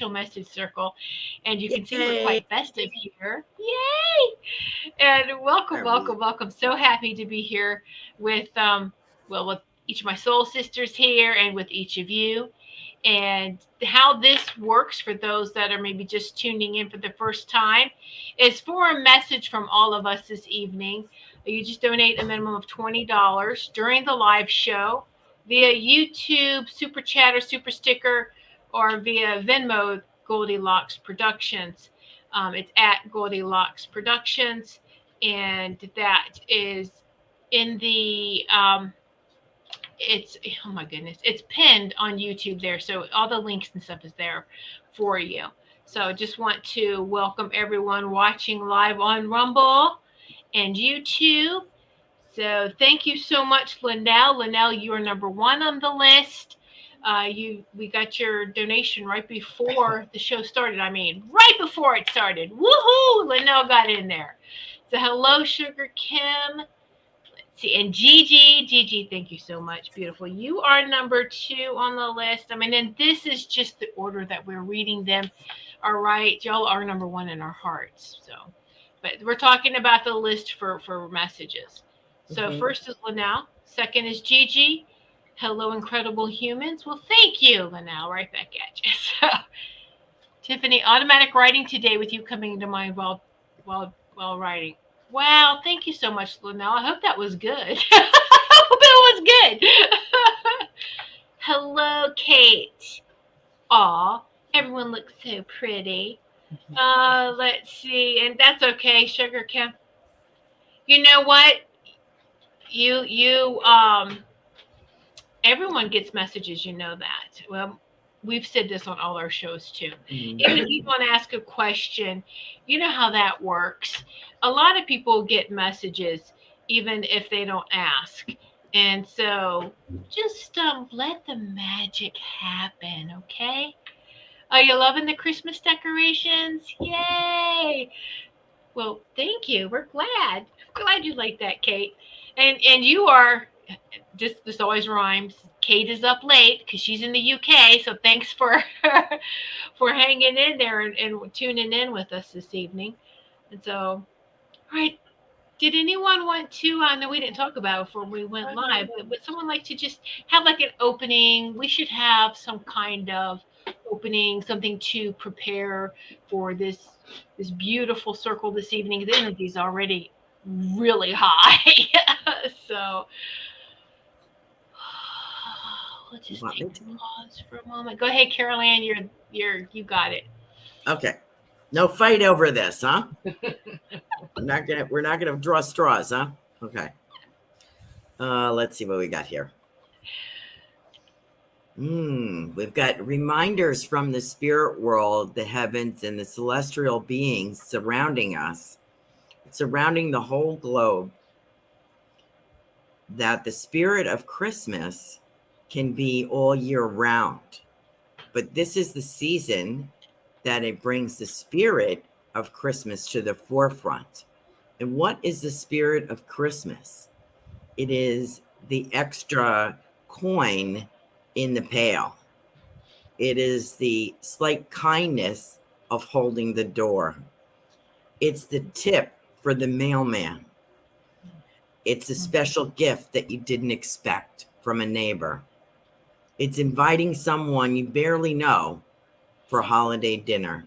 special message circle. And you can see we're Yay. quite festive here. Yay! And welcome, Are we? welcome, welcome. So happy to be here with with each of my soul sisters here and with each of you. And how this works for those that are maybe just tuning in for the first time is for a message from all of us this evening. You just donate a minimum of $20 during the live show via YouTube, Super Chat, or Super Sticker, or via Venmo, Goldylocks Productions. It's at Goldylocks Productions, and that is in the it's oh my goodness, it's pinned on YouTube there, so all the links and stuff is there for you. So just want to welcome everyone watching live on Rumble and YouTube. So thank you so much, Linnell. Linnell, you are number one on the list. We got your donation right before the show started. I mean, right before it started. Woohoo! Linnell got in there. So hello, Sugar Kim. Let's see, and Gigi, thank you so much. Beautiful. You are number two on the list. I mean, and this is just the order that we're reading them. All right, y'all are number one in our hearts. So, but we're talking about the list for messages. So Mhm. first is Linnell. Second is Gigi. Hello, incredible humans. Well, thank you, Linnell. Right back at you. So, Tiffany, automatic writing today with you coming into mind while writing. Wow, thank you so much, Linnell. I hope that was good. I hope it was good. Hello, Kate. Aw, everyone looks so pretty. Let's see, and that's okay, Sugar Kim. You know what? You everyone gets messages, you know that. Well, we've said this on all our shows too. Even if Mhm. you want to ask a question, you know how that works. A lot of people get messages even if they don't ask. And so just let the magic happen, okay? Are you loving the Christmas decorations? Yay! Well, thank you. We're glad. Glad you like that, Kate. And you are just this always rhymes. Kate is up late because she's in the UK. So thanks for for hanging in there and tuning in with us this evening. And so, all right. Did anyone want to? I know we didn't talk about it before we went live, but would someone like to just have like an opening? We should have some kind of opening, something to prepare for this beautiful circle this evening. The energy is already really high, so let's You just want take me a to? pause for a moment. Go ahead, Carol Ann. You got it. Okay. No fight over this, huh? We're not gonna draw straws, huh? Okay. Let's see what we got here. We've got reminders from the spirit world, the heavens, and the celestial beings surrounding us, surrounding the whole globe, that the spirit of Christmas can be all year round. But this is the season that it brings the spirit of Christmas to the forefront. And what is the spirit of Christmas? It is the extra coin in the pail. It is the slight kindness of holding the door. It's the tip for the mailman. It's a special gift that you didn't expect from a neighbor. It's inviting someone you barely know for holiday dinner.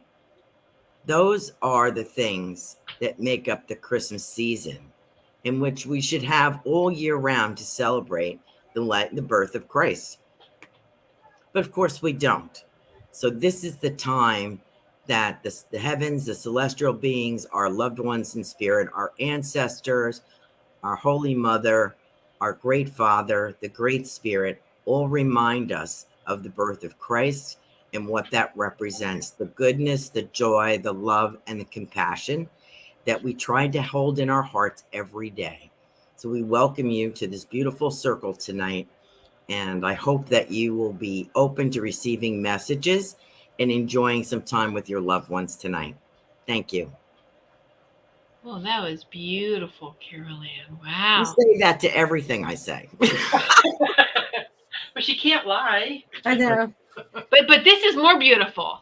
Those are the things that make up the Christmas season, in which we should have all year round to celebrate the birth of Christ. But of course, we don't. So, this is the time that the heavens, the celestial beings, our loved ones in spirit, our ancestors, our Holy Mother, our Great Father, the Great Spirit, all remind us of the birth of Christ and what that represents, the goodness, the joy, the love, and the compassion that we try to hold in our hearts every day. So we welcome you to this beautiful circle tonight, and I hope that you will be open to receiving messages and enjoying some time with your loved ones tonight. Thank you. Well, that was beautiful, Carol Ann. You Wow. say that to everything I say. But she can't lie. I know. But this is more beautiful.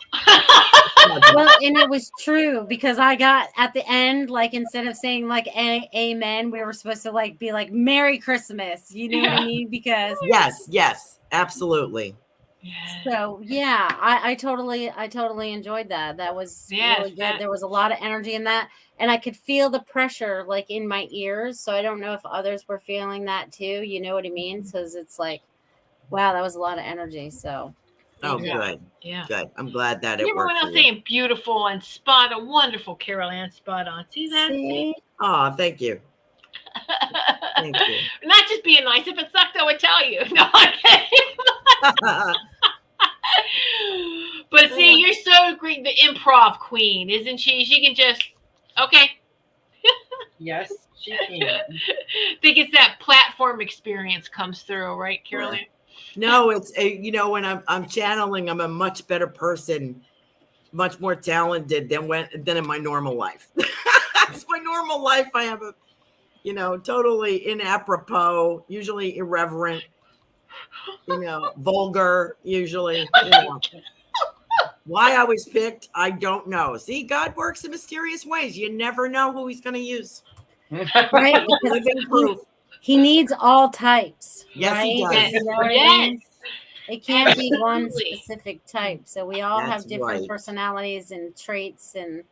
Well, and it was true because I got at the end, like instead of saying like amen, we were supposed to like be like Merry Christmas. You know what I Yeah. mean? Because Yes, yes, absolutely. Yes. so yeah, I totally enjoyed that. That was Yes. really good. That. There was a lot of energy in that, and I could feel the pressure like in my ears. So I don't know if others were feeling that too. You know what I mean? Because it's like, wow, that was a lot of energy. So Oh, thank you. Yeah. good, Yeah. good. I'm glad that And it everyone worked for else you. saying beautiful and spot on, wonderful, Carol Ann, spot on. See that? See? See, Oh, thank you, thank you. Not just being nice. If it sucked, I would tell you. No, I'm kidding. But see, you're so great. The improv queen, isn't she? She can just okay. Yes, she can. Think it's that platform experience comes through, right, Carolyn? No, it's when I'm channeling, I'm a much better person, much more talented than in my normal life. It's my normal life. I have a totally inapropos, usually irreverent, vulgar, usually. Why I was picked, I don't know. See, God works in mysterious ways. You never know who He's going to use. right? Because Living proof. he needs all types, Yes, right? He Yes. does. You know what I Yes. mean? It can't be one Absolutely. specific type. So we all That's have different right. personalities and traits, and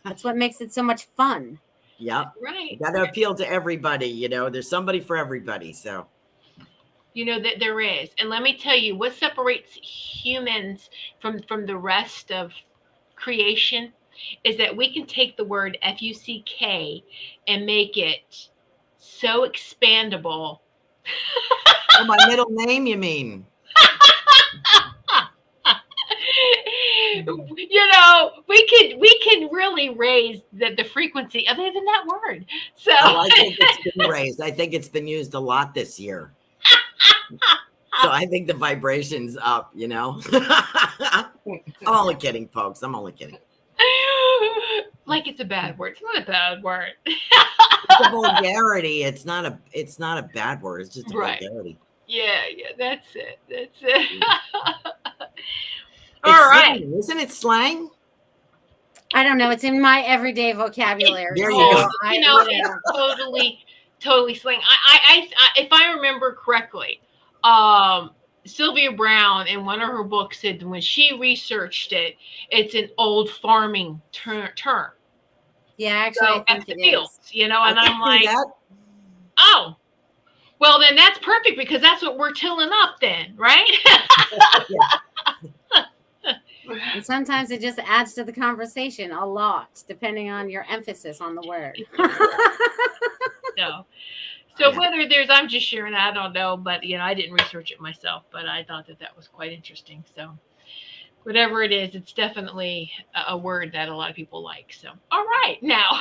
that's what makes it so much fun. Yep. Right. Got to appeal to everybody. There's somebody for everybody. So You know that there is, and let me tell you, what separates humans from the rest of creation is that we can take the word fuck and make it so expandable. oh, my middle name, you mean? We can really raise the frequency other than that word. So Oh, I think it's been raised. I think it's been used a lot this year. So I think the vibration's up, I'm only kidding, folks. I'm only kidding. like it's a bad word. It's not a bad word. It's a vulgarity. It's not a bad word. It's just a Right. vulgarity. Yeah, that's it. That's it. All It's right. slang. Isn't it slang? I don't know. It's in my everyday vocabulary. There you so go. It's totally slang. If I remember correctly, um, Sylvia Brown in one of her books said when she researched it, it's an old farming term. Yeah, actually, So I at think the it fields, is. I and can I'm see like, that. oh, well then that's perfect because that's what we're tilling up then, right? And sometimes it just adds to the conversation a lot, depending on your emphasis on the word. So, so Yeah. whether I'm just sharing, I don't know, but I didn't research it myself, but I thought that was quite interesting. So, whatever it is, it's definitely a word that a lot of people like. So, all right, now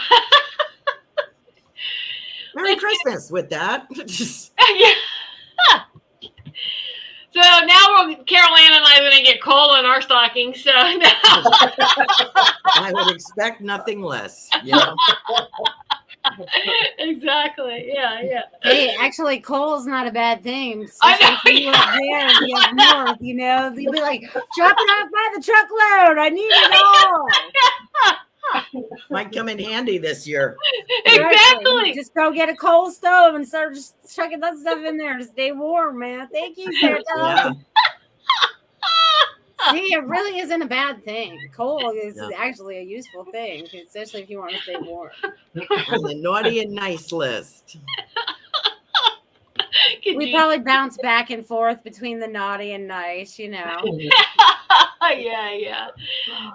Merry let's Christmas with that. yeah. So now Carol Ann and I are going to get coal in our stockings. So now, I would expect nothing less. exactly, yeah. Hey, actually, coal's not a bad thing, I especially if you know. up there and you up north. You'd be like, drop it off by the truckload. I need it all. Might come in handy this year. Exactly. Exactly. Just go get a coal stove and start just chucking that stuff in there to stay warm, man. Thank you, Santa. Yeah. See, it really isn't a bad thing. Coal is No. actually a useful thing, especially if you want to stay warm. On the naughty and nice list. We probably bounce back and forth between the naughty and nice, yeah.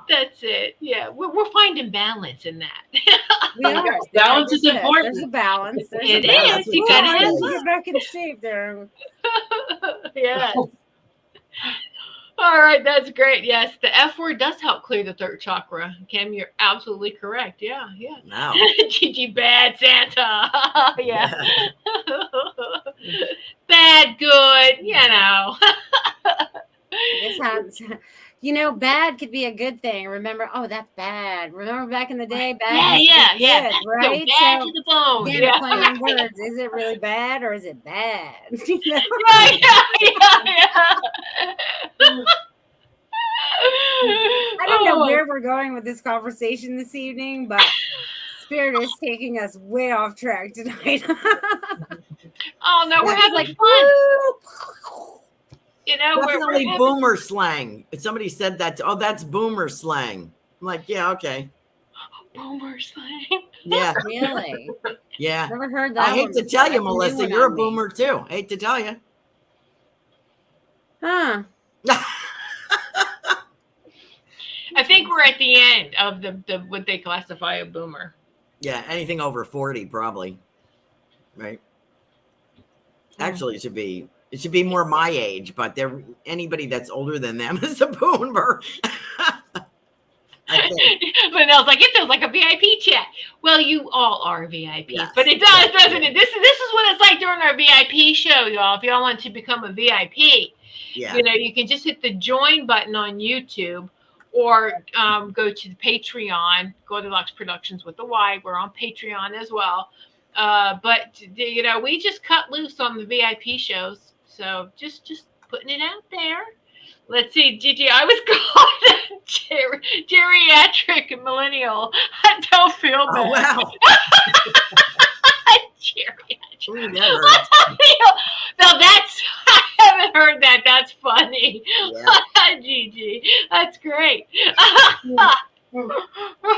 That's it. Yeah, we're finding balance in that. We are. Balance is important. There's a balance. There's It a balance. is. You gotta I have need to fun. get back in shape there. Yes. All right, that's great. Yes, the F word does help clear the third chakra. Kim, you're absolutely correct. Yeah. Wow. Gigi, bad Santa. Yeah. Bad, good. This happens. Bad could be a good thing. Remember, oh, that's bad. Remember back in the day, bad used to be Yeah. good, That's so right? bad So to the bone. again, Yeah. play on words. Is it really bad or is it bad? Yeah. I don't know Oh, where we're going with this conversation this evening, but Spirit is taking us way off track tonight. oh no, we're Yeah, It's having like, fun. woo! We're definitely having boomer slang. Somebody said that. Oh, that's boomer slang. I'm like, yeah, okay. boomer slang. Yeah, Really? yeah. Never heard I that hate one to before. tell you, That's a new Melissa, one you're on a me. boomer too. Hate to tell you. Huh. I think we're at the end of the what they classify a boomer. Yeah, anything over 40 probably. Right. Hmm. Actually, it should be more my age, but there anybody that's older than them is a boomer. I think. Linnell's like, it feels like a VIP chat. Well, you all are VIPs, but Yes. it does, Yes, doesn't it? This is what it's like during our VIP show, y'all. If y'all want to become a VIP, yeah. you can just hit the join button on YouTube or go to the Patreon, Goldylocks Productions with the Y. We're on Patreon as well. But we just cut loose on the VIP shows, so just putting it out there. Let's see, Gigi. I was called geriatric millennial. I don't feel Oh bad. wow. Geriatric. Ooh, that hurts. No, that's I haven't heard that. That's funny. Yeah. Gigi, that's great.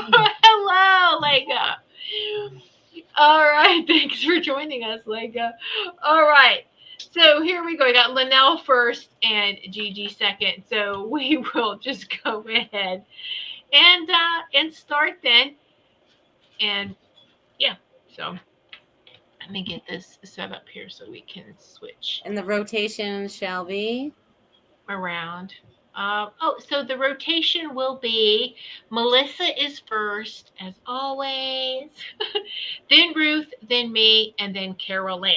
Hello, Lega. All right, thanks for joining us, Lega. All right. So here we go. I got Linnell first and Gigi second. So we will just go ahead and start then. And yeah, so let me get this set up here so we can switch And the rotation shall be. around. So the rotation will be Melissa is first, as always, then Ruth, then me, and then Carol Ann.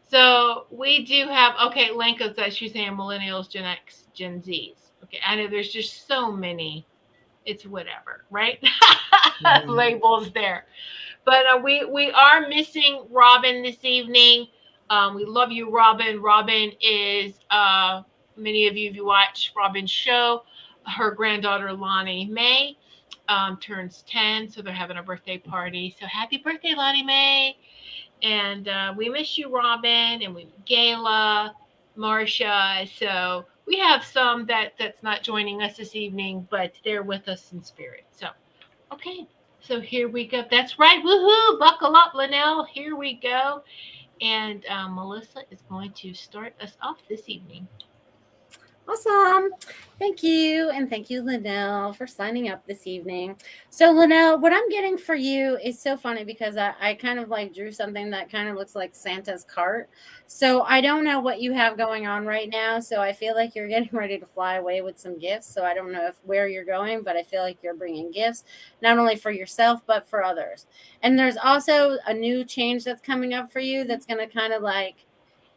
So we do have, okay, Lenka says she's saying millennials, Gen X, Gen Zs. Okay, I know there's just so many. It's whatever, right? Mhm. Labels there. But we are missing Robin this evening. We love you, Robin. Robin is many of you, if you watch Robin's show, her granddaughter Lonnie Mae turns 10, so they're having a birthday party. So happy birthday, Lonnie Mae! And we miss you, Robin, and we Gayla, Marcia. So we have some that's not joining us this evening, but they're with us in spirit. So okay, so here we go. That's right. Woohoo! Buckle up, Linnell. Here we go. And Melissa is going to start us off this evening. Awesome. Thank you. And thank you, Linnell, for signing up this evening. So, Linnell, what I'm getting for you is so funny because I kind of like drew something that kind of looks like Santa's cart. So, I don't know what you have going on right now. So, I feel like you're getting ready to fly away with some gifts. So, I don't know where you're going, but I feel like you're bringing gifts, not only for yourself, but for others. And there's also a new change that's coming up for you that's going to kind of like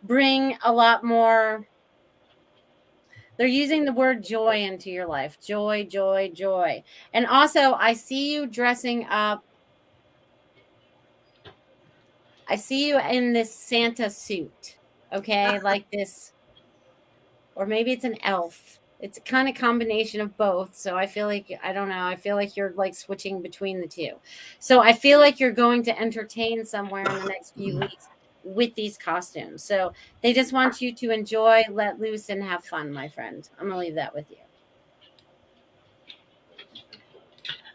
bring a lot more. They're using the word joy into your life. Joy, joy, joy. And also, I see you dressing up. I see you in this Santa suit. Okay? Like this, or maybe it's an elf. It's a kind of combination of both. So I feel like, I don't know, I feel like you're like switching between the two. So I feel like you're going to entertain somewhere in the next few weeks with these costumes. So they just want you to enjoy, let loose, and have fun, my friend. I'm going to leave that with you.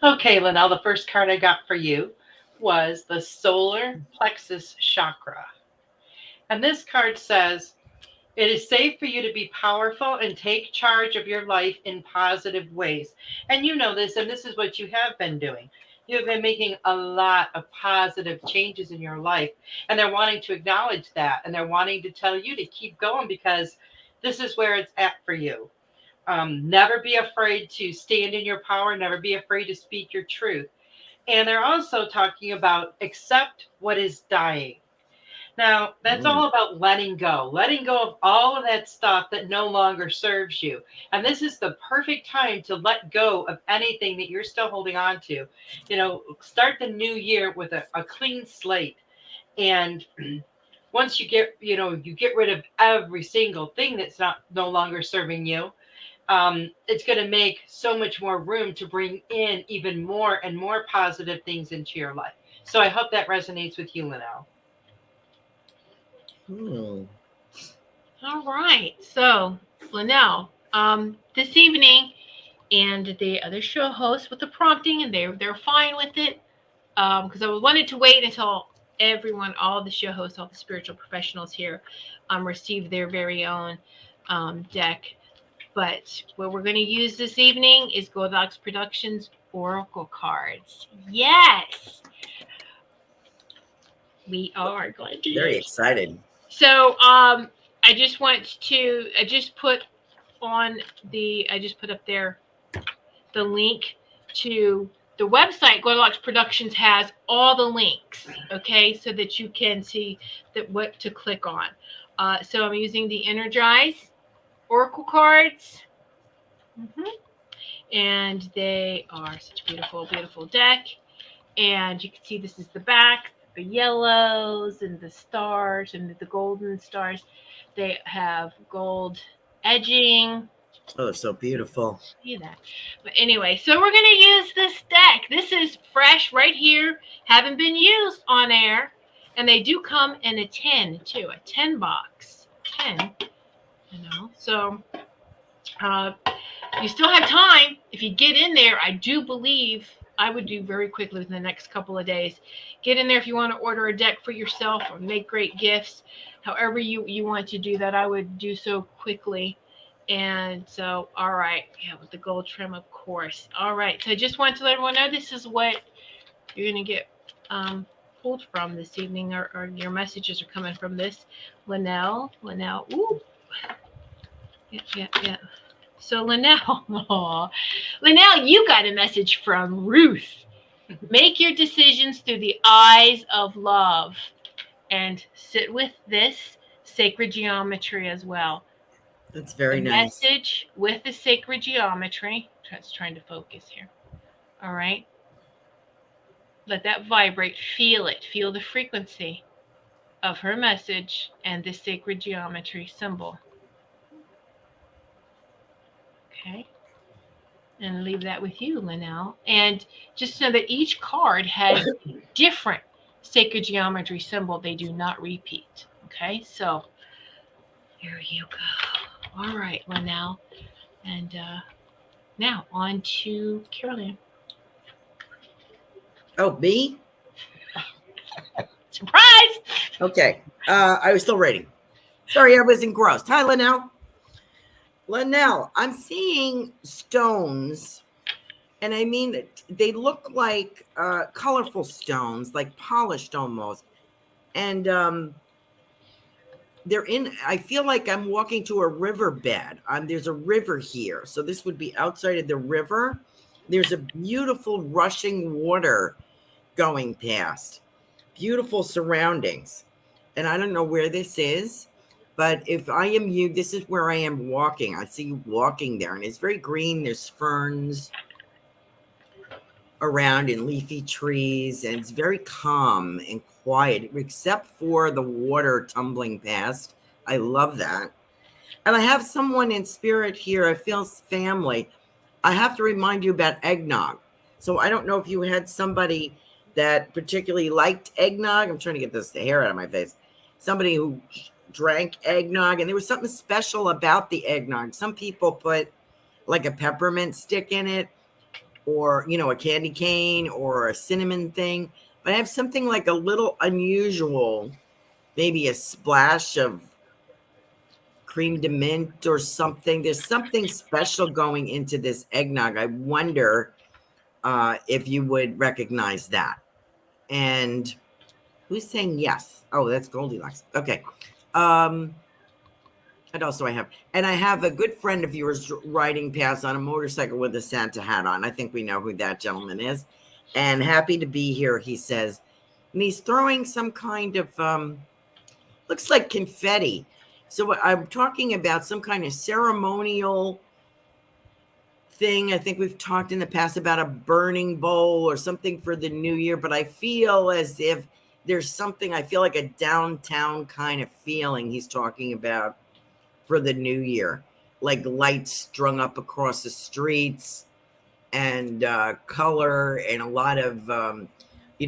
Okay, Linnell, the first card I got for you was the solar plexus chakra. And this card says, it is safe for you to be powerful and take charge of your life in positive ways. And you know this, and this is what you have been doing. You have been making a lot of positive changes in your life, and they're wanting to acknowledge that, and they're wanting to tell you to keep going because this is where it's at for you. Never be afraid to stand in your power, never be afraid to speak your truth. And they're also talking about accept what is dying. Now, that's Mm. all about letting go of all of that stuff that no longer serves you. And this is the perfect time to let go of anything that you're still holding on to. Start the new year with a clean slate. And once you get rid of every single thing that's no longer serving you, it's going to make so much more room to bring in even more and more positive things into your life. So I hope that resonates with you, Linnell. All right. So, Linnell, this evening, and the other show hosts with the prompting, and they're fine with it. Because I wanted to wait until everyone, all the show hosts, all the spiritual professionals here, receive their very own deck. But what we're going to use this evening is Goldylocks Productions Oracle cards. Yes, we are going to Very use. excited. So I just put I just put up there the link to the website. Goldylocks Productions has all the links, okay, so that you can see that what to click on. So I'm using the Energize Oracle cards. And they are such a beautiful, beautiful deck. And you can see this is the back, the yellows and the stars and the golden stars. They have gold edging. Oh, so beautiful. See that. But anyway, so we're going to use this deck. This is fresh right here. Haven't been used on air. And they do come in a 10 too, a 10 box. 10, So you still have time. If you get in there, I do believe I would do very quickly within the next couple of days. Get in there if you want to order a deck for yourself or make great gifts. However you want to do that, I would do so quickly. And so, all right. Yeah, with the gold trim, of course. All right. So I just want to let everyone know this is what you're going to get pulled from this evening, or your messages are coming from this. Linnell. Ooh. Yeah. So Linnell, Linnell, you got a message from Ruth. Make your decisions through the eyes of love, and sit with this sacred geometry as well. That's very the nice. Message with the sacred geometry. It's trying to focus here. All right. Let that vibrate. Feel it. Feel the frequency of her message and this sacred geometry symbol. Okay. And leave that with you, Linnell. And just know that each card has different sacred geometry symbol. They do not repeat. Okay, so there you go. All right, Linnell. And now on to Carolyn. Oh, me? Surprise! Okay. I was still reading. Sorry, I was engrossed. Hi, Linnell. Linnell, I'm seeing stones, and I mean, they look like colorful stones, like polished almost. And I feel like I'm walking to a riverbed. There's a river here. So this would be outside of the river. There's a beautiful rushing water going past. Beautiful surroundings. And I don't know where this is, but if I am you, this is where I am walking. I see you walking there, and it's very green. There's ferns around and leafy trees, and it's very calm and quiet, except for the water tumbling past. I love that. And I have someone in spirit here. I feel family. I have to remind you about eggnog. So I don't know if you had somebody that particularly liked eggnog. I'm trying to get the hair out of my face. Somebody who drank eggnog, and there was something special about the eggnog. Some people put like a peppermint stick in it, or, a candy cane or a cinnamon thing. But I have something like a little unusual, maybe a splash of cream de mint or something. There's something special going into this eggnog. I wonder if you would recognize that. And who's saying yes? Oh, that's Goldylocks. Okay. What else do I have? And I have a good friend of yours riding past on a motorcycle with a Santa hat on. I think we know who that gentleman is. And happy to be here, he says. And he's throwing some kind of, looks like confetti. So I'm talking about some kind of ceremonial thing. I think we've talked in the past about a burning bowl or something for the new year, but I feel as if there's something, I feel like a downtown kind of feeling he's talking about for the new year. like lights strung up across the streets and color and a lot of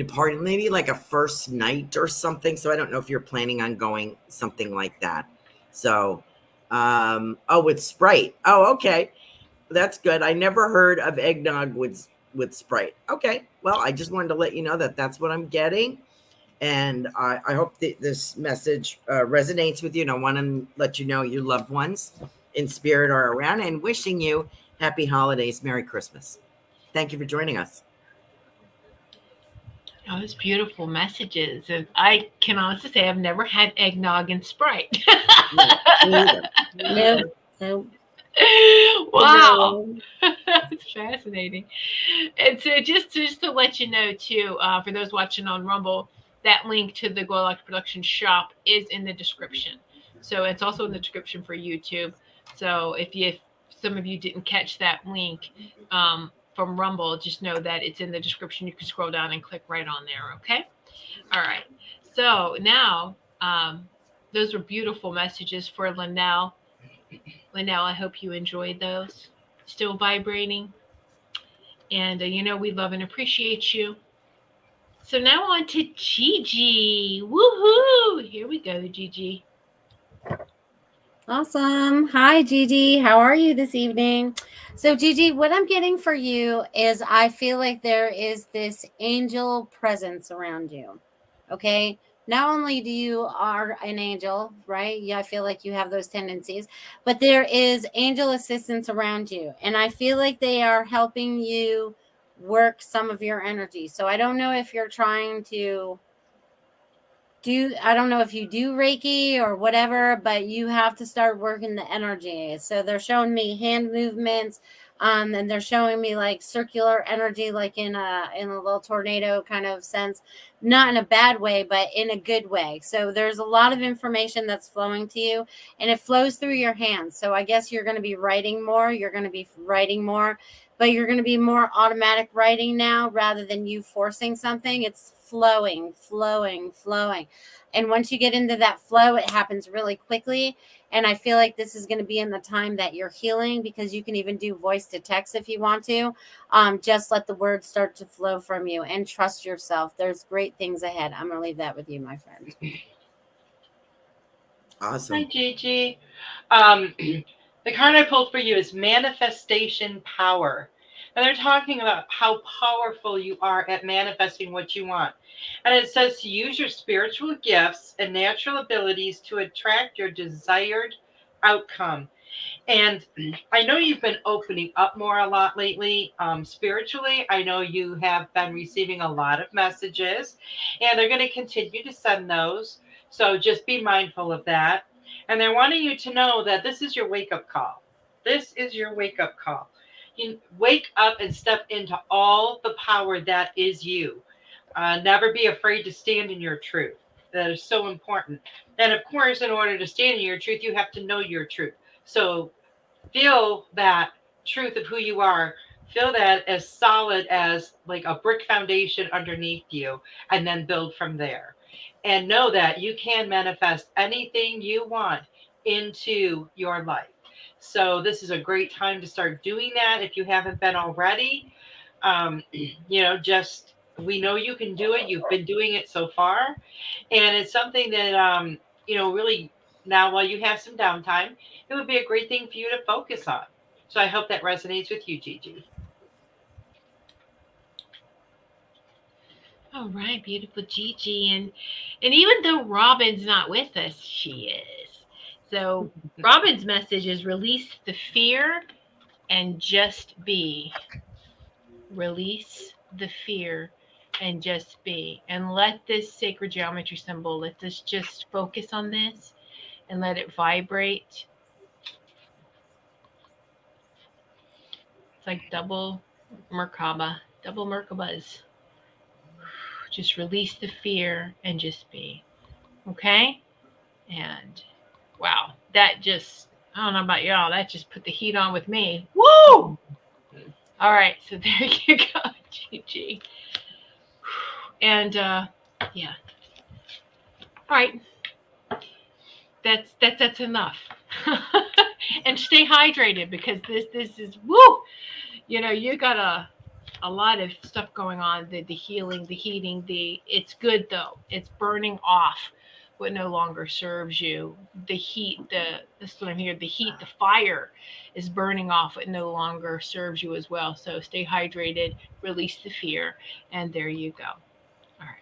party, maybe like a first night or something. So I don't know if you're planning on going something like that. So with Sprite. Oh, okay. That's good. I never heard of eggnog with Sprite. Okay. Well, I just wanted to let you know that that's what I'm getting. And I hope that this message resonates with you. And I want to let you know your loved ones in spirit are around, and wishing you happy holidays. Merry Christmas. Thank you for joining us. Oh, those beautiful messages. And I can honestly say I've never had eggnog and Sprite. No, me either. No, no. Wow. That's fascinating. And so just to let you know too, for those watching on Rumble, that link to the Goldylocks production shop is in the description. So it's also in the description for YouTube. So if some of you didn't catch that link from Rumble, just know that it's in the description. You can scroll down and click right on there. Okay. All right. So now those were beautiful messages for Linnell. Linnell, I hope you enjoyed those. Still vibrating. And we love and appreciate you. So now on to Gigi. Woohoo! Here we go, Gigi. Awesome. Hi, Gigi. How are you this evening? So, Gigi, what I'm getting for you is I feel like there is this angel presence around you. Okay. Not only do you are an angel, right? Yeah, I feel like you have those tendencies, but there is angel assistance around you. And I feel like they are helping you work some of your energy. So I don't know if you're trying to I don't know if you do Reiki or whatever, but you have to start working the energy. So they're showing me hand movements, and they're showing me like circular energy, like in a little tornado kind of sense, not in a bad way, but in a good way. So there's a lot of information that's flowing to you, and it flows through your hands. So I guess you're going to be writing more. You're going to be writing more, but you're going to be more automatic writing now rather than you forcing something. It's flowing, flowing, flowing. And once you get into that flow, it happens really quickly. And I feel like this is going to be in the time that you're healing, because you can even do voice to text if you want to. Just let the words start to flow from you and trust yourself. There's great things ahead. I'm going to leave that with you, my friend. Awesome. Hi, Gigi. The card I pulled for you is Manifestation Power. And they're talking about how powerful you are at manifesting what you want. And it says to use your spiritual gifts and natural abilities to attract your desired outcome. And I know you've been opening up more a lot lately spiritually. I know you have been receiving a lot of messages, and they're going to continue to send those. So just be mindful of that. And they're wanting you to know that this is your wake up call. This is your wake up call. You wake up and step into all the power that is you. Never be afraid to stand in your truth. That is so important. And of course, in order to stand in your truth, you have to know your truth. So feel that truth of who you are. Feel that as solid as like a brick foundation underneath you, and then build from there. And know that you can manifest anything you want into your life. So this is a great time to start doing that if you haven't been already. Just we know you can do it. You've been doing it so far, and it's something that really now while you have some downtime, it would be a great thing for you to focus on. So I hope that resonates with you, Gigi. All right, beautiful Gigi. And even though Robin's not with us, she is. So Robin's message is release the fear and just be. Release the fear and just be. And let this sacred geometry symbol, let this just focus on this and let it vibrate. It's like double Merkaba, double Merkabas. Just release the fear and just be. Okay? And wow, that just, I don't know about y'all, that just put the heat on with me. Woo! All right, so there you go, Gigi. And yeah. All right. That's enough. And stay hydrated because this is woo. You got a lot of stuff going on. The healing, the heating, the it's good though. It's burning off what no longer serves you. The heat, this is what I'm here. The heat, the fire is burning off what no longer serves you as well. So stay hydrated, release the fear, and there you go. All right.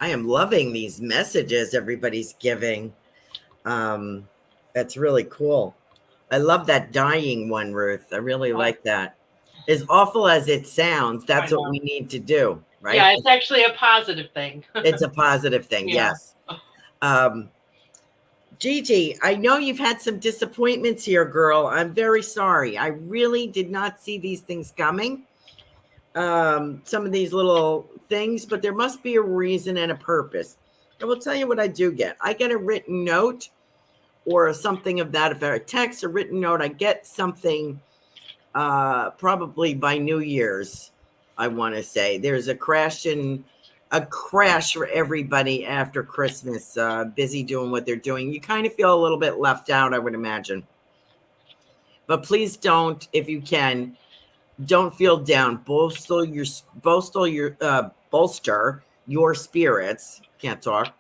I am loving these messages everybody's giving. Um, that's really cool. I love that dying one, Ruth. I really Oh, like that. As awful as it sounds, I that's what know. we need to do, right? Yeah, it's actually a positive thing. It's a positive thing, Yeah. yes. Um, Gigi, I know you've had some disappointments here, girl. I'm very sorry. I really did not see these things coming. Some of these little things, but there must be a reason and a purpose. I will tell you what I do get. I get a written note or something of that effect. A text, a written note. I get something probably by New Year's. I want to say there's a crash for everybody after Christmas, busy doing what they're doing. You kind of feel a little bit left out, I would imagine. But please don't, if you can, don't feel down. Bolster your spirits. Can't talk.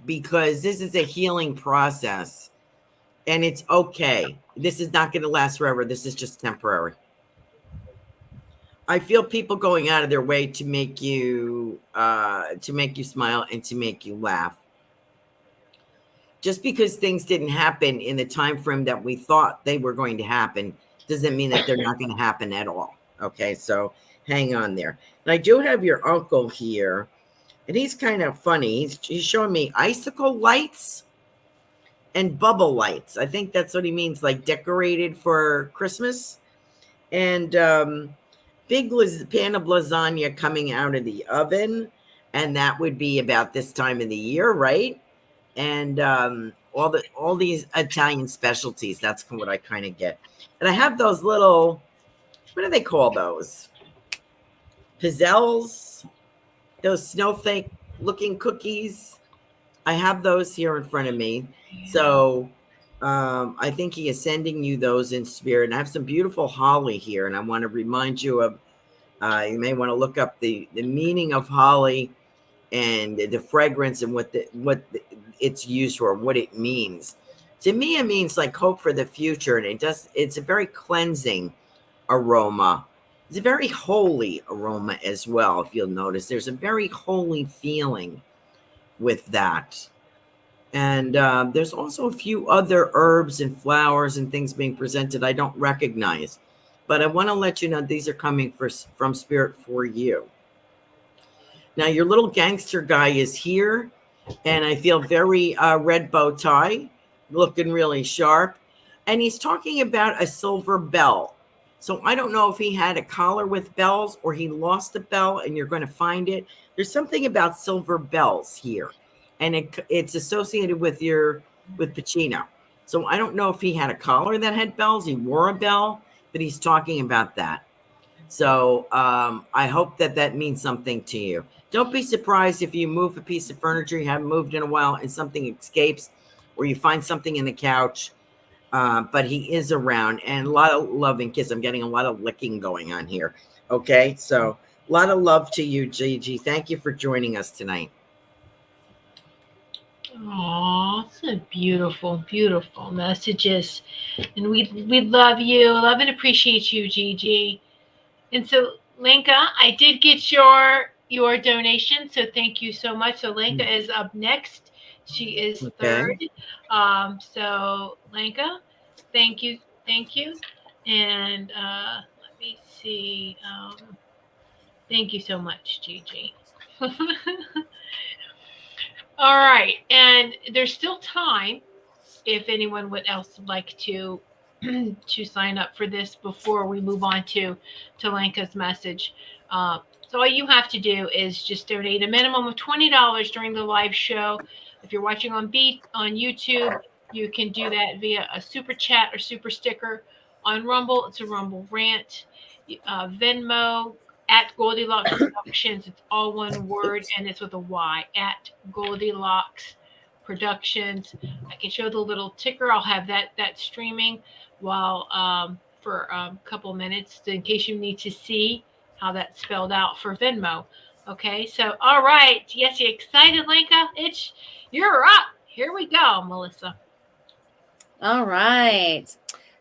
Because this is a healing process, and it's okay. This is not going to last forever. This is just temporary. I feel people going out of their way to make you smile and to make you laugh. Just because things didn't happen in the time frame that we thought they were going to happen doesn't mean that they're not going to happen at all. Okay, so hang on there. And I do have your uncle here, and he's kind of funny. He's showing me icicle lights and bubble lights. I think that's what he means, like decorated for Christmas. And big pan of lasagna coming out of the oven, and that would be about this time of the year, right? And all these Italian specialties. That's what I kind of get. And I have those little, what do they call those? Pizzelles, those snowflake looking cookies. I have those here in front of me. So I think he is sending you those in spirit. And I have some beautiful holly here, and I want to remind you of. You may want to look up the meaning of holly and the fragrance and it's used for, what it means. To me, it means like hope for the future, and it's a very cleansing aroma. It's a very holy aroma as well. If you'll notice, there's a very holy feeling with that. And there's also a few other herbs and flowers and things being presented I don't recognize. But I want to let you know these are coming from Spirit for you. Now, your little gangster guy is here, and I feel very red bow tie, looking really sharp. And he's talking about a silver bell. So I don't know if he had a collar with bells or he lost a bell, and you're going to find it. There's something about silver bells here, and it's associated with Pacino. So I don't know if he had a collar that had bells. He wore a bell, but he's talking about that. So I hope that means something to you. Don't be surprised if you move a piece of furniture you haven't moved in a while and something escapes, or you find something in the couch. But he is around, and a lot of love and kiss. I'm getting a lot of licking going on here. Okay, so a lot of love to you, Gigi. Thank you for joining us tonight. Oh, so beautiful, beautiful messages, and we love you, love and appreciate you, Gigi. And so, Lenka, I did get your donation, so thank you so much. So Lenka is up next. She is Okay. third. So Lenka, thank you, and let me see. Thank you so much, Gigi. All right, and there's still time if anyone would else would like to to sign up for this before we move on to Lenka's message. So all you have to do is just donate a minimum of $20 during the live show. If you're watching on YouTube, you can do that via a super chat or super sticker. On Rumble, it's a Rumble rant. Venmo at Goldylocks Productions. It's all one word, and it's with a Y, at Goldylocks Productions. I can show the little ticker. I'll have that streaming while for a couple minutes in case you need to see how that's spelled out for Venmo. Okay, so all right, yes, you excited, Lenka? You're up. Here we go, Melissa. All right.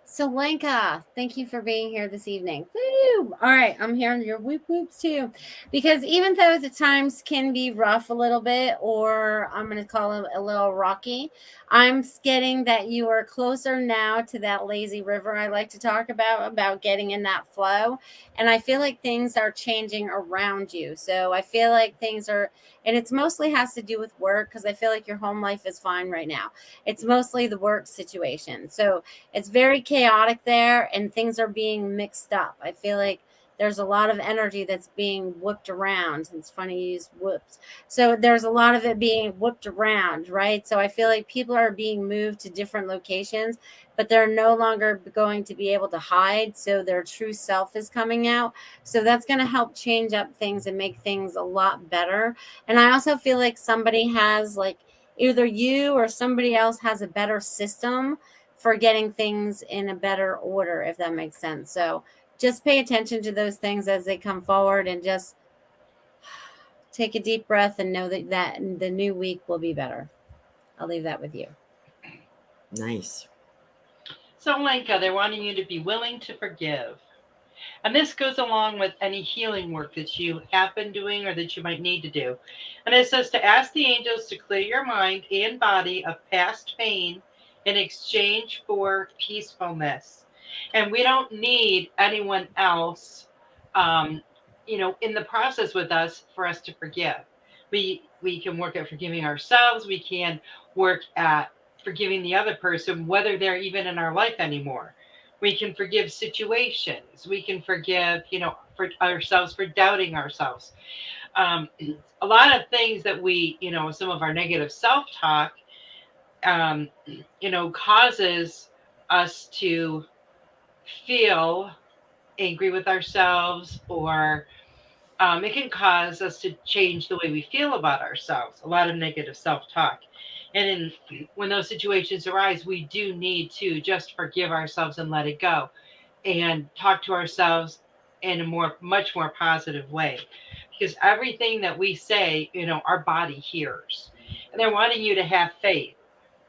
So, Lenka, thank you for being here this evening. Woo! All right, I'm hearing your whoop whoops too. Because even though the times can be rough a little bit, or I'm going to call it a little rocky, I'm getting that you are closer now to that lazy river I like to talk about getting in that flow. And I feel like things are changing around you. So, I feel like things are, and it's mostly has to do with work because I feel like your home life is fine right now. It's mostly the work situation. So, it's very chaotic there and things are being mixed up. I feel like there's a lot of energy that's being whipped around. It's funny you use whoops. So there's a lot of it being whipped around, right? So I feel like people are being moved to different locations, but they're no longer going to be able to hide. So their true self is coming out. So that's going to help change up things and make things a lot better. And I also feel like somebody has like either you or somebody else has a better system for getting things in a better order, if that makes sense. So just pay attention to those things as they come forward and just take a deep breath and know that the new week will be better. I'll leave that with you. Nice. So, Lenka, they're wanting you to be willing to forgive. And this goes along with any healing work that you have been doing or that you might need to do. And it says to ask the angels to clear your mind and body of past pain in exchange for peacefulness. And we don't need anyone else, um, in the process with us for us to forgive. We can work at forgiving ourselves. We can work at forgiving the other person, whether they're even in our life anymore. We can forgive situations. We can forgive, for ourselves for doubting ourselves. Um, a lot of things that some of our negative self-talk, um, causes us to feel angry with ourselves, or it can cause us to change the way we feel about ourselves. A lot of negative self-talk. And when those situations arise, we do need to just forgive ourselves and let it go and talk to ourselves in a much more positive way. Because everything that we say, our body hears. And they're wanting you to have faith.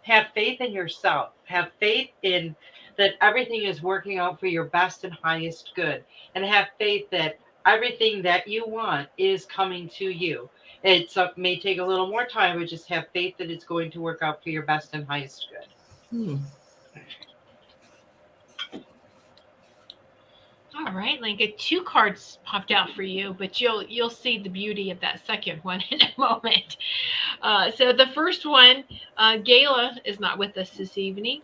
Have faith in yourself. Have faith in that everything is working out for your best and highest good. And have faith that everything that you want is coming to you. It may take a little more time, but just have faith that it's going to work out for your best and highest good. Hmm. All right, Lincoln. Two cards popped out for you, but you'll see the beauty of that second one in a moment. So the first one, Gayla is not with us this evening,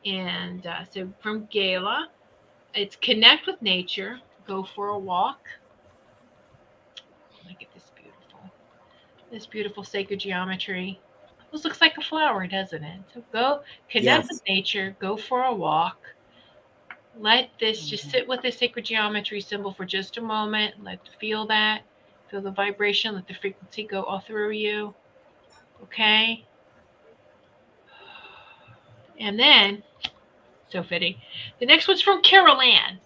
and so from Gayla, it's connect with nature, go for a walk. Look at this beautiful sacred geometry. This looks like a flower, doesn't it? So go connect with Yes. nature, go for a walk. Let this just Mhm. sit with the sacred geometry symbol for just a moment. Feel the vibration, let the frequency go all through you. Okay? And then, so fitting, the next one's from Carol Ann.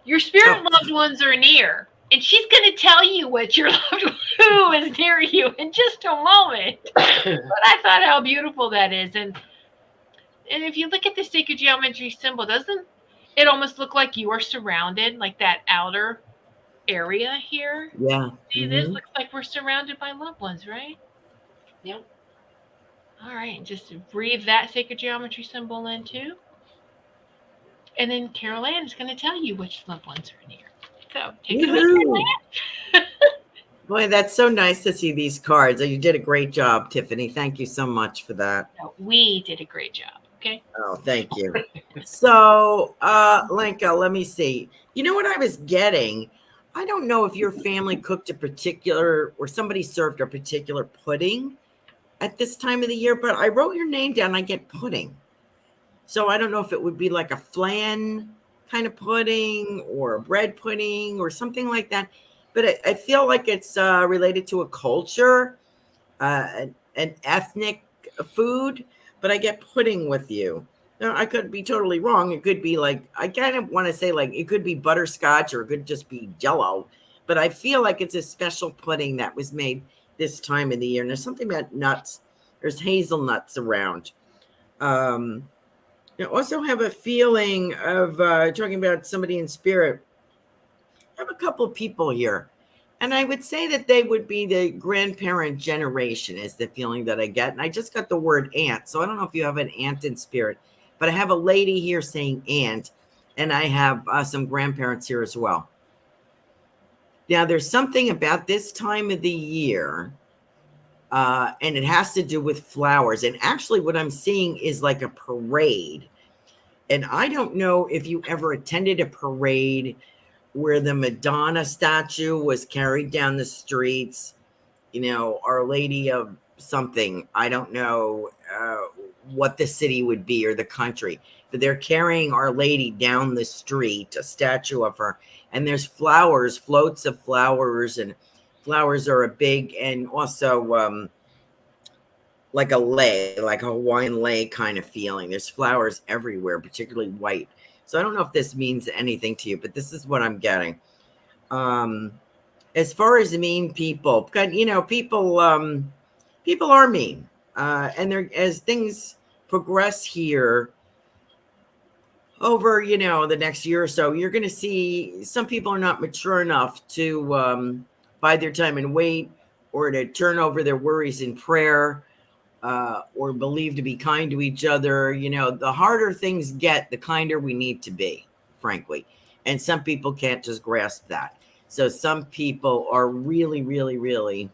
Your spirit Oh, loved ones are near, and she's going to tell you what your loved one who is near you in just a moment. But I thought how beautiful that is. And if you look at the sacred geometry symbol, doesn't it almost look like you are surrounded, like that outer area here? yeah. See, this Mm-hmm. looks like we're surrounded by loved ones, right? Yep. All right, just breathe that sacred geometry symbol in too. And then Carol Ann is going to tell you which loved ones are near. So take it away, Carol Woohoo. Boy, that's so nice to see these cards. You did a great job, Tiffany. Thank you so much for that. Ann. No, we did a great job. Okay. Oh, thank you. So, Lenka, let me see. You know what I was getting? I don't know if your family cooked a particular or somebody served a particular pudding at this time of the year, but I wrote your name down. I get pudding. So I don't know if it would be like a flan kind of pudding or a bread pudding or something like that. But I feel like it's related to a culture, an ethnic food, but I get pudding with you. Now, I could be totally wrong. It could be like, I kind of want to say like it could be butterscotch or it could just be jello, but I feel like it's a special pudding that was made this time of the year. And there's something about nuts. There's hazelnuts around. Um, I also have a feeling of talking about somebody in spirit. I have a couple of people here, and I would say that they would be the grandparent generation, is the feeling that I get. And I just got the word aunt, so I don't know if you have an aunt in spirit, but I have a lady here saying aunt, and I have some grandparents here as well. Now, there's something about this time of the year, and it has to do with flowers. And actually, what I'm seeing is like a parade. And I don't know if you ever attended a parade where the Madonna statue was carried down the streets, Our Lady of something. I don't know what the city would be or the country, but they're carrying Our Lady down the street, a statue of her. And there's flowers, floats of flowers, and flowers are a big, and also like a lei, like a Hawaiian lei kind of feeling. There's flowers everywhere, particularly white. So I don't know if this means anything to you, but this is what I'm getting. Um, as far as mean people, people are mean, and they're as things progress here over the next year or so, you're going to see some people are not mature enough to bide their time and wait, or to turn over their worries in prayer, or believe to be kind to each other. The harder things get, the kinder we need to be, frankly. And some people can't just grasp that. So some people are really, really, really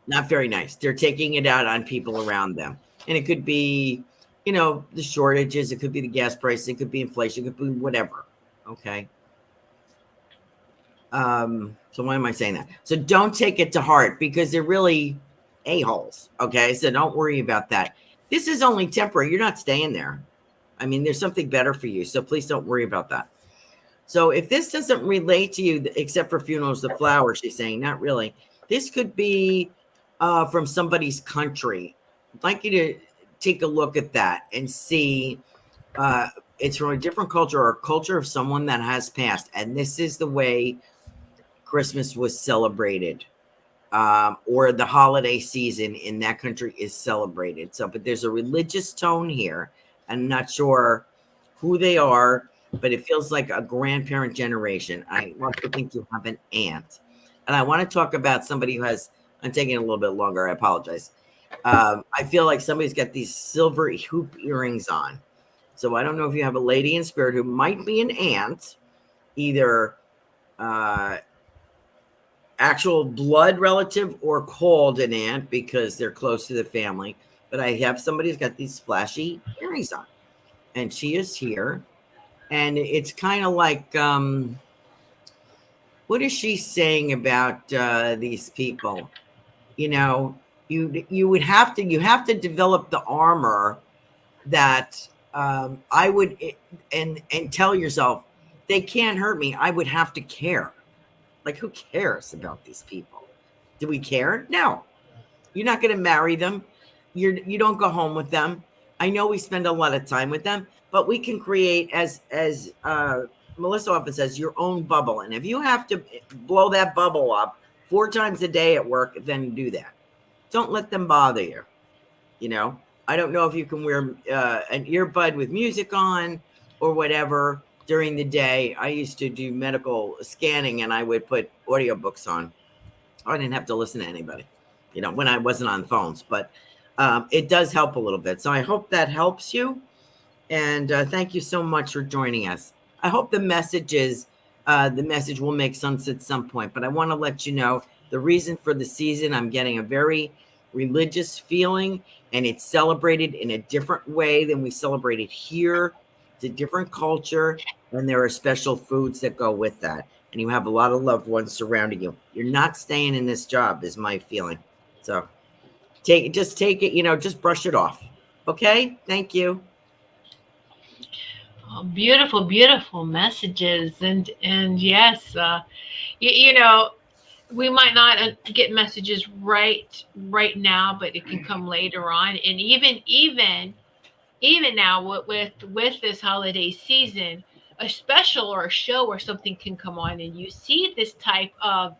not very nice. They're taking it out on people around them. And it could be, the shortages, it could be the gas prices, it could be inflation, it could be whatever. Okay. So why am I saying that? So don't take it to heart, because they're really a-holes. Okay. So don't worry about that. This is only temporary. You're not staying there. I mean, there's something better for you. So please don't worry about that. So if this doesn't relate to you, except for funerals, the flowers, she's saying, not really. This could be from somebody's country. I'd like you to take a look at that and see it's from a different culture, or a culture of someone that has passed. And this is the way Christmas was celebrated, or the holiday season in that country is celebrated. So, but there's a religious tone here. I'm not sure who they are, but it feels like a grandparent generation. I also think you have an aunt. And I want to talk about somebody who has, I'm taking a little bit longer. I apologize. I feel like somebody's got these silver hoop earrings on. So I don't know if you have a lady in spirit who might be an aunt, either actual blood relative or called an aunt because they're close to the family. But I have somebody who's got these flashy earrings on, and she is here. And it's kind of like, what is she saying about these people? You would have to, develop the armor that I would, and tell yourself, they can't hurt me. I would have to care. Like, who cares about these people? Do we care? No. You're not going to marry them. You don't go home with them. I know we spend a lot of time with them, but we can create, as Melissa often says, your own bubble. And if you have to blow that bubble up 4 times a day at work, then do that. Don't let them bother you. I don't know if you can wear an earbud with music on or whatever during the day. I used to do medical scanning, and I would put audiobooks on. I didn't have to listen to anybody, when I wasn't on phones, but it does help a little bit. So I hope that helps you. And thank you so much for joining us. I hope the message will make sense at some point, but I want to let you know the reason for the season. I'm getting a very religious feeling, and it's celebrated in a different way than we celebrate it here. It's a different culture, and there are special foods that go with that. And you have a lot of loved ones surrounding you. You're not staying in this job, is my feeling. So take it, just brush it off. Okay? Thank you. Oh, beautiful, beautiful messages, and yes, you know, we might not get messages right now, but it can come later on. And even now with this holiday season, a special or a show or something can come on, and you see this type of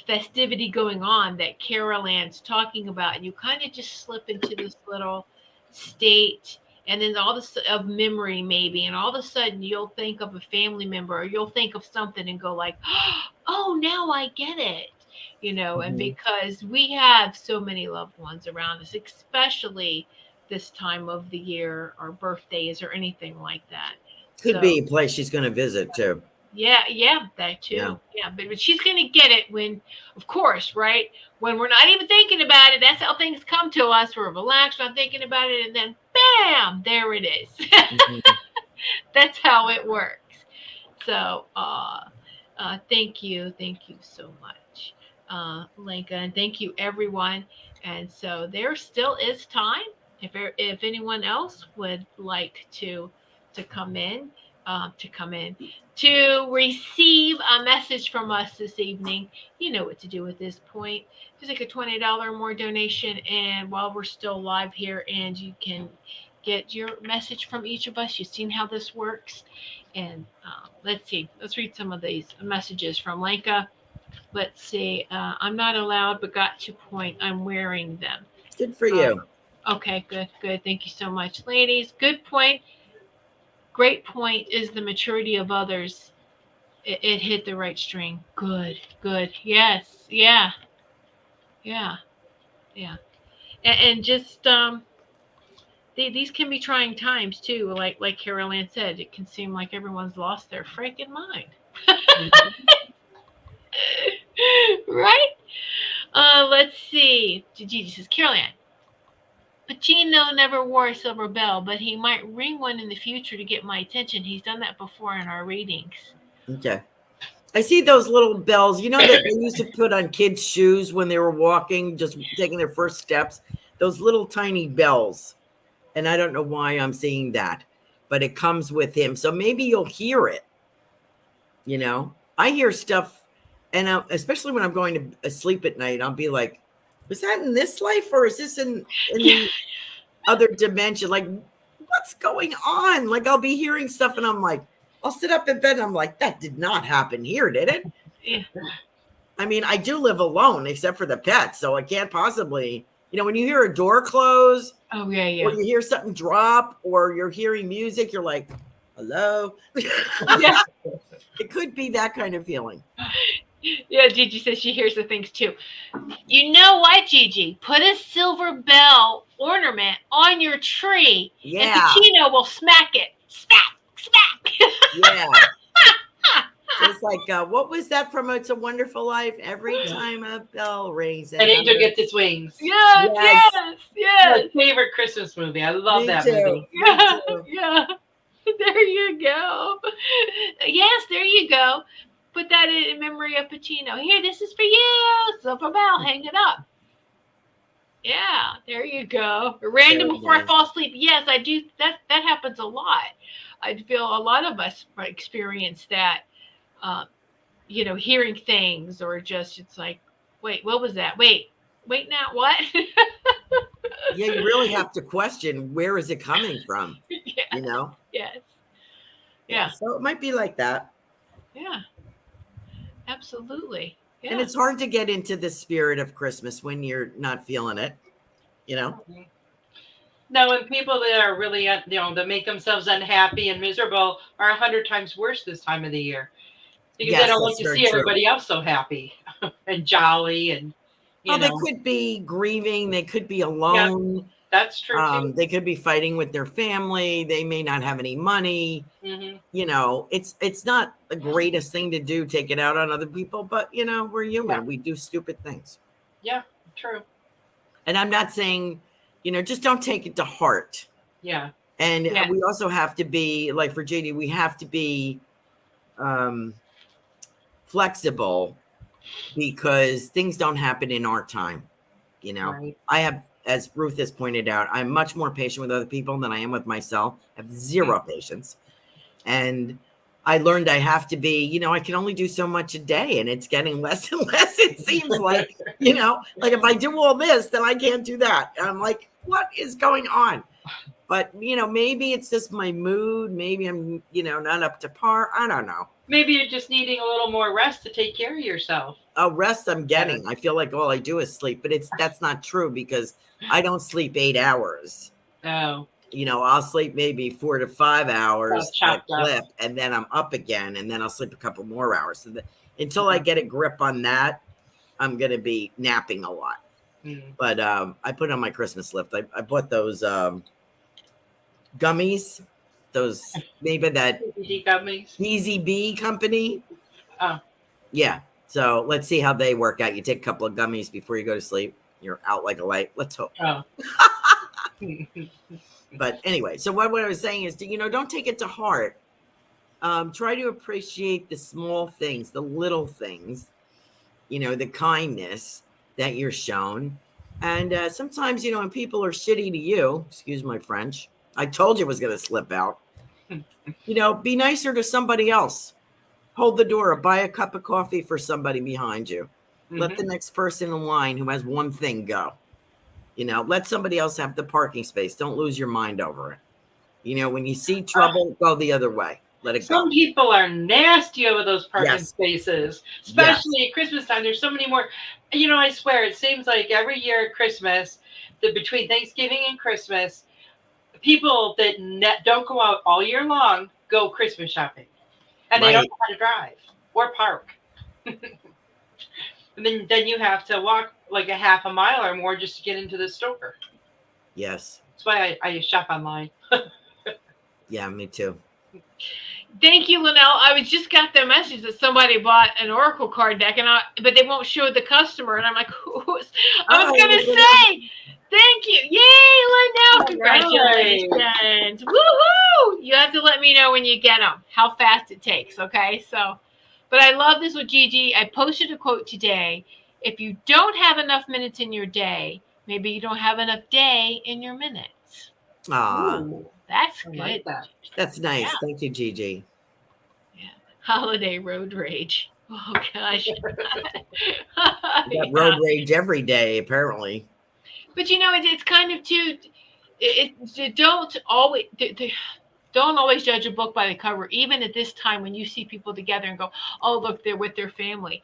festivity going on that Carol Ann's talking about, and you kind of just slip into this little state, and then all this of memory maybe, and all of a sudden you'll think of a family member, or you'll think of something and go like, oh, now I get it, and Mhm. because we have so many loved ones around us, especially this time of the year, or birthdays or anything like that. Could So be a place she's going to visit too. yeah, that Yeah. too. Yeah, but she's gonna get it when, of course, right? When we're not even thinking about it, that's how things come to us. We're relaxed, not thinking about it, and then bam, there it is. Mhm. That's how it works. So, thank you so much, Linka, and thank you everyone. And so there still is time if anyone else would like to come in, to come in to receive a message from us this evening. You know what to do at this point. Just like a $20 or more donation, and while we're still live here, and you can get your message from each of us. You've seen how this works. And let's see, let's read some of these messages from Lenka. Let's see, I'm not allowed, but got to point. I'm wearing them. Good for Uh, you. okay, good, good. Thank you so much, ladies. Good point. Great point is the maturity of others. It hit the right string. Good, good. Yes, yeah, yeah, yeah. And just these can be trying times too. Like Carol Ann said, it can seem like everyone's lost their freaking mind. Mhm. Right? Let's see. Gigi says, Carol Ann, Pacino never wore a silver bell, but he might ring one in the future to get my attention. He's done that before in our readings. Okay. I see those little bells, that they used to put on kids' shoes when they were walking, just taking their first steps. Those little tiny bells. And I don't know why I'm seeing that, but it comes with him. So maybe you'll hear it. I hear stuff, and especially when I'm going to sleep at night, I'll be like, was that in this life, or is this in Yeah, the other dimension? Like, what's going on? Like, I'll be hearing stuff, and I'm like, I'll sit up in bed, and I'm like, that did not happen here, did it? yeah. I mean, I do live alone, except for the pets, so I can't possibly, when you hear a door close, Oh, yeah, or yeah. you hear something drop, or you're hearing music, you're like, hello. Yeah, It could be that kind of feeling. yeah. Gigi says she hears the things too. You know what, Gigi? Put a silver bell ornament on your tree, and Yeah, Pacino will smack it. Smack, smack. yeah. Just like, what was that from It's a Wonderful Life? Every Yeah. time a bell rings, An angel another. gets its wings. Yes, Yes, yes, My yes. favorite Christmas movie. I love me that too. movie. Me Yeah, too. yeah. There you go. Yes, there you go. Put that in memory of Pacino. Here, this is for you. Silver bell, hang it up. Yeah, there you go. Random Very before I nice. fall asleep. Yes, I do. That happens a lot. I feel a lot of us experience that. Uh, hearing things, or just it's like, wait, what was that? Wait, now what? Yeah, you really have to question, where is it coming from? Yes, You know? yes, Yeah, yeah, so it might be like that. yeah, absolutely, And yeah, it's hard to get into the spirit of Christmas when you're not feeling it, you know? Mhm. No, and people that are really, that make themselves unhappy and miserable are 100 times worse this time of the year because they Yes, don't like that's to very see true. everybody else so happy and jolly and, you Oh, they know, could be grieving, they could be yeah, alone, that's true too. they could be fighting with their family, they may not have any money. Hmm. It's not the greatest thing to do, take it out on other people, but we're Yeah, human, we do stupid things. yeah, true. And I'm not saying, just don't take it to heart. Yeah, And yeah, we also have to be, like for JD, we have to be um, flexible, because things don't happen in our time. right. I have, as Ruth has pointed out, I'm much more patient with other people than I am with myself. I have zero patience. And I learned I have to be, I can only do so much a day, and it's getting less and less. It seems like, like if I do all this, then I can't do that. And I'm like, what is going on? But, maybe it's just my mood. Maybe I'm, not up to par. I don't know. Maybe you're just needing a little more rest to take care of yourself. Rest I'm getting. I feel like all I do is sleep, but that's not true because I don't sleep 8 hours. Oh. I'll sleep maybe 4 to 5 hours at clip, up. and then I'm up again, and then I'll sleep a couple more hours. So until I get a grip on that, I'm going to be napping a lot. But I put on my Christmas list. I bought those gummies, those maybe that gummies. Easy Bee company. Oh. Yeah. So let's see how they work out. You take a couple of gummies before you go to sleep. You're out like a light. Let's hope. Oh. But anyway, so what I was saying is, don't take it to heart. Try to appreciate the small things, the little things, the kindness that you're shown. And sometimes, when people are shitty to you, excuse my French, I told you it was going to slip out, be nicer to somebody else. Hold the door or buy a cup of coffee for somebody behind you. Let the next person in line who has one thing go. Let somebody else have the parking space. Don't lose your mind over it. When you see trouble, go the other way. Let it go. Some people are nasty over those parking spaces, especially at Christmas time. There's so many more. I swear, it seems like every year at Christmas, between Thanksgiving and Christmas, people that don't go out all year long go Christmas shopping. And they don't know how to drive or park. And then you have to walk like a half a mile or more just to get into the store. Yes. That's why I shop online. Yeah, me too. Thank you, Linnell. I just got the message that somebody bought an Oracle card deck, but they won't show the customer. And I'm like, who's? I was going to say, thank you. Yay, Linnell. Congratulations. Woohoo! You have to let me know when you get them, how fast it takes, okay? So, but I love this with Gigi. I posted a quote today. If you don't have enough minutes in your day, maybe you don't have enough day in your minutes. Ooh, that's good. Like that. That's nice. Yeah. Thank you, Gigi. Yeah. Holiday road rage. Oh, gosh. Got road rage every day, apparently. But, it's kind of too, don't always judge a book by the cover, even at this time when you see people together and go, oh, look, they're with their family.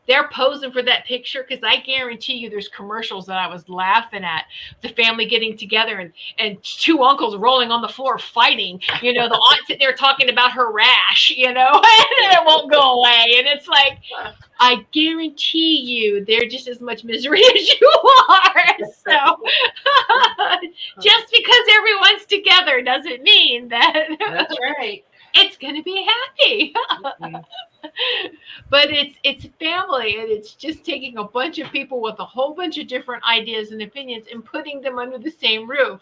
They're posing for that picture because I guarantee you there's commercials that I was laughing at. The family getting together and two uncles rolling on the floor fighting. The aunt sitting there talking about her rash, and it won't go away. And it's like, I guarantee you they're just as much misery as you are. So just because everyone's together doesn't mean that that's right. It's going to be happy. But it's family, and it's just taking a bunch of people with a whole bunch of different ideas and opinions and putting them under the same roof.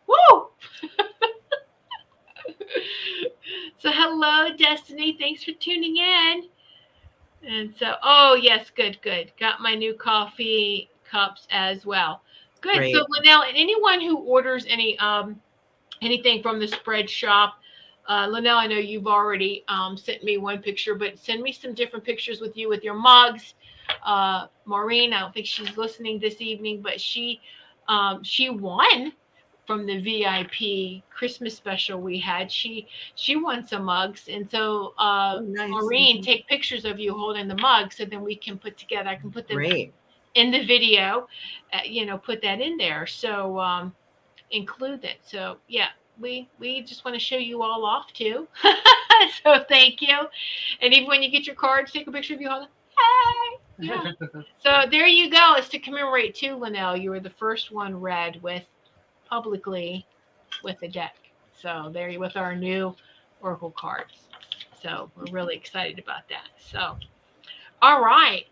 Woo! So hello, Destiny. Thanks for tuning in. And so, oh, yes, good. Got my new coffee cups as well. Good. Great. So, Linnell, anyone who orders anything from the spread shop, Linnell, I know you've already sent me one picture, but send me some different pictures with you with your mugs. Maureen, I don't think she's listening this evening, but she won from the VIP Christmas special we had. She won some mugs, and so nice. Maureen, take pictures of you holding the mug, so then we can put together. I can put them in the video, put that in there. So include it. So yeah. We just want to show you all off too. So thank you. And even when you get your cards, take a picture of you holding. Hey. Yeah. So there you go. It's to commemorate too, Linnell. You were the first one read publicly with the deck. So there you with our new Oracle cards. So we're really excited about that. So all right.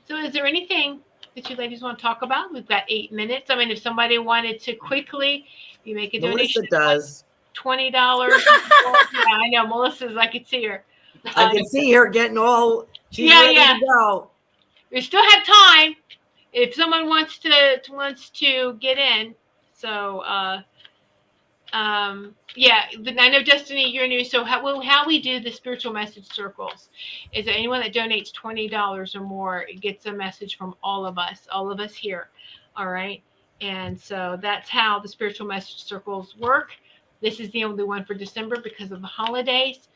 So is there anything that you ladies want to talk about? We've got 8 minutes. I mean, if somebody wanted to quickly, you make a donation. Melissa does. $20. Yeah, I know. Melissa's, I could see her. I can see her getting all, she's ready to go. We still have time if someone wants to get in. So Yeah, I know Destiny, you're new. So how we do the spiritual message circles is that anyone that donates $20 or more gets a message from all of us here. All right. And so that's how the spiritual message circles work. This is the only one for December because of the holidays.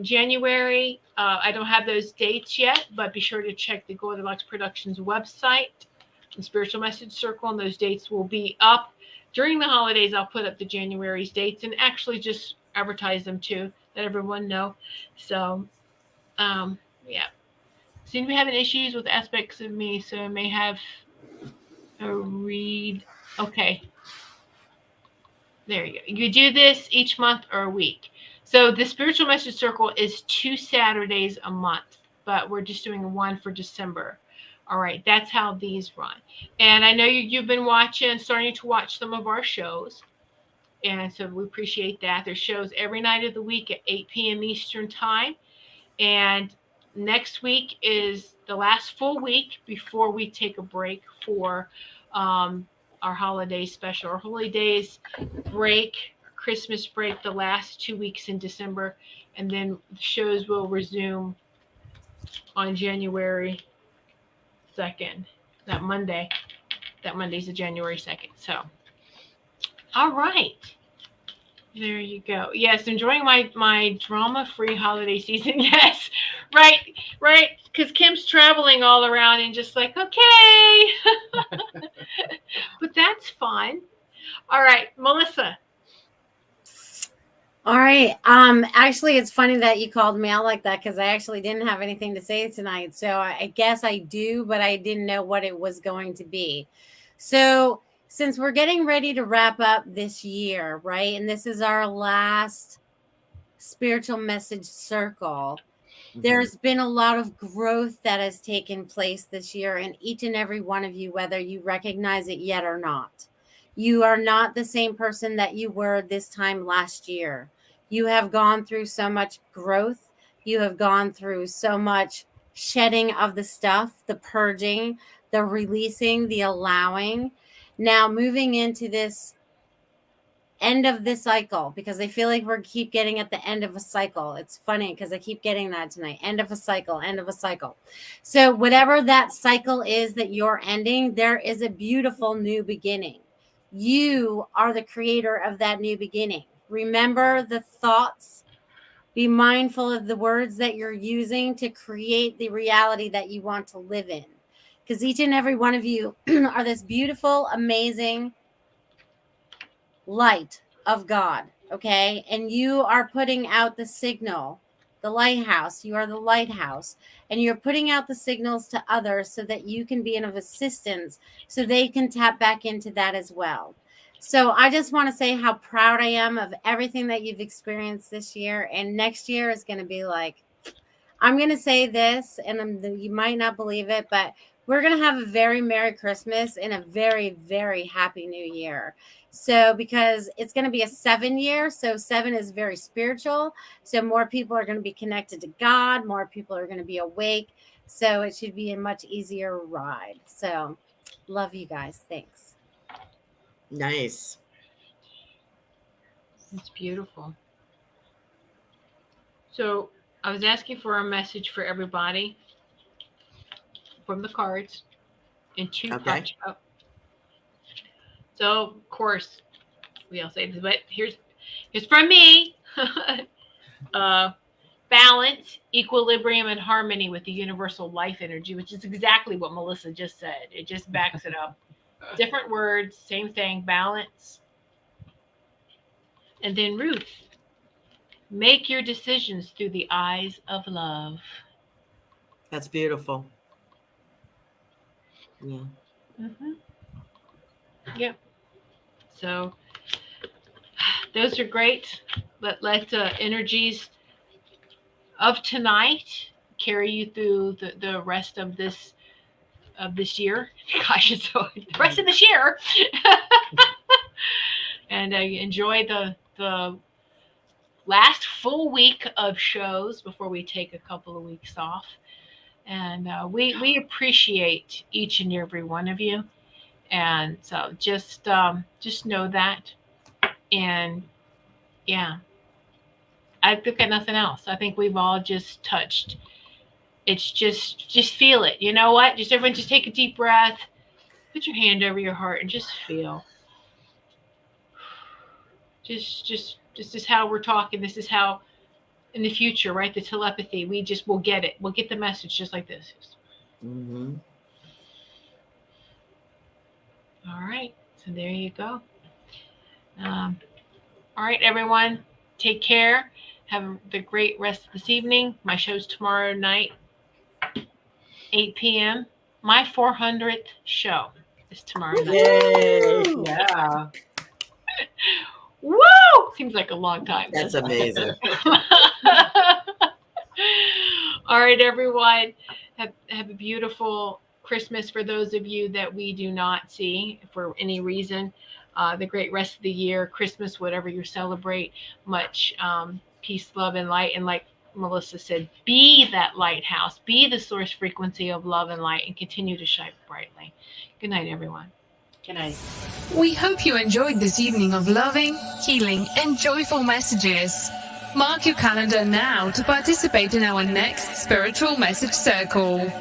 January, I don't have those dates yet, but be sure to check the Goldylocks Productions website, the spiritual message circle, and those dates will be up during the holidays. I'll put up the January's dates and actually just advertise them too, let everyone know. So, yeah. Seem to be having issues with aspects of me, so I may have a read. Okay, there you go. You do this each month or a week. So the spiritual message circle is 2 Saturdays a month, but we're just doing one for December. All right, that's how these run. And I know you've been watching, starting to watch some of our shows. And so we appreciate that. There's shows every night of the week at 8 p.m. Eastern Time. And next week is the last full week before we take a break for um, our holiday special. Our holidays break, Christmas break, the last 2 weeks in December. And then the shows will resume on January 2nd, that Monday. That Monday's the January 2nd. So, all right. There you go. Yes, enjoying my drama-free holiday season. Yes, right, right. Because Kim's traveling all around and just like, okay, but that's fun. All right, Melissa. All right. Actually, it's funny that you called me out like that because I actually didn't have anything to say tonight. So I guess I do, but I didn't know what it was going to be. So since we're getting ready to wrap up this year, right? And this is our last spiritual message circle. There's been a lot of growth that has taken place this year in each and every one of you, whether you recognize it yet or not. You are not the same person that you were this time last year. You have gone through so much growth. You have gone through so much shedding of the stuff, the purging, the releasing, the allowing. Now, moving into this end of this cycle, because I feel like we're keep getting at the end of a cycle. It's funny because I keep getting that tonight. End of a cycle, end of a cycle. So whatever that cycle is that you're ending, there is a beautiful new beginning. You are the creator of that new beginning. Remember the thoughts. Be mindful of the words that you're using to create the reality that you want to live in. Because each and every one of you are this beautiful, amazing light of God, okay? And you are putting out the signal, the lighthouse. You are the lighthouse, and you're putting out the signals to others so that you can be of assistance so they can tap back into that as well. So I just want to say how proud I am of everything that you've experienced this year, and next year is going to be like, I'm going to say this, and you might not believe it, but we're going to have a very Merry Christmas and a very, very Happy New Year. So, because it's going to be a 7 year, so 7 is very spiritual. So, more people are going to be connected to God, more people are going to be awake. So, it should be a much easier ride. So, love you guys. Thanks. Nice. It's beautiful. So I was asking for a message for everybody from the cards and two Okay. punch up. So of course we all say this, but here's from me. uh, Balance, equilibrium, and harmony with the universal life energy, which is exactly what Melissa just said. It just backs it up. Different words, same thing. Balance. And then Ruth, make your decisions through the eyes of love. That's beautiful. Yeah. Mm-hmm. Yep. So those are great. Let energies of tonight carry you through the rest of this year. Gosh, it's so the rest of this year, and enjoy the last full week of shows before we take a couple of weeks off. And we appreciate each and every one of you. And so just know that. And yeah, I've got nothing else. I think we've all just touched. It's just feel it. You know what? Just everyone just take a deep breath. Put your hand over your heart and just feel. This is how we're talking. This is how in the future, right? The telepathy. We just will get it. We'll get the message just like this. Mm-hmm. All right. So there you go. All right, everyone. Take care. Have the great rest of this evening. My show's tomorrow night, 8 p.m. My 400th show is tomorrow night. Yay! Yeah. Woo! Seems like a long time. That's amazing. All right, everyone. Have a beautiful Christmas for those of you that we do not see for any reason. The great rest of the year, Christmas, whatever you celebrate. Much peace, love, and light. And like Melissa said, be that lighthouse. Be the source frequency of love and light and continue to shine brightly. Good night, everyone. Good night. We hope you enjoyed this evening of loving, healing, and joyful messages. Mark your calendar now to participate in our next Spiritual Message Circle.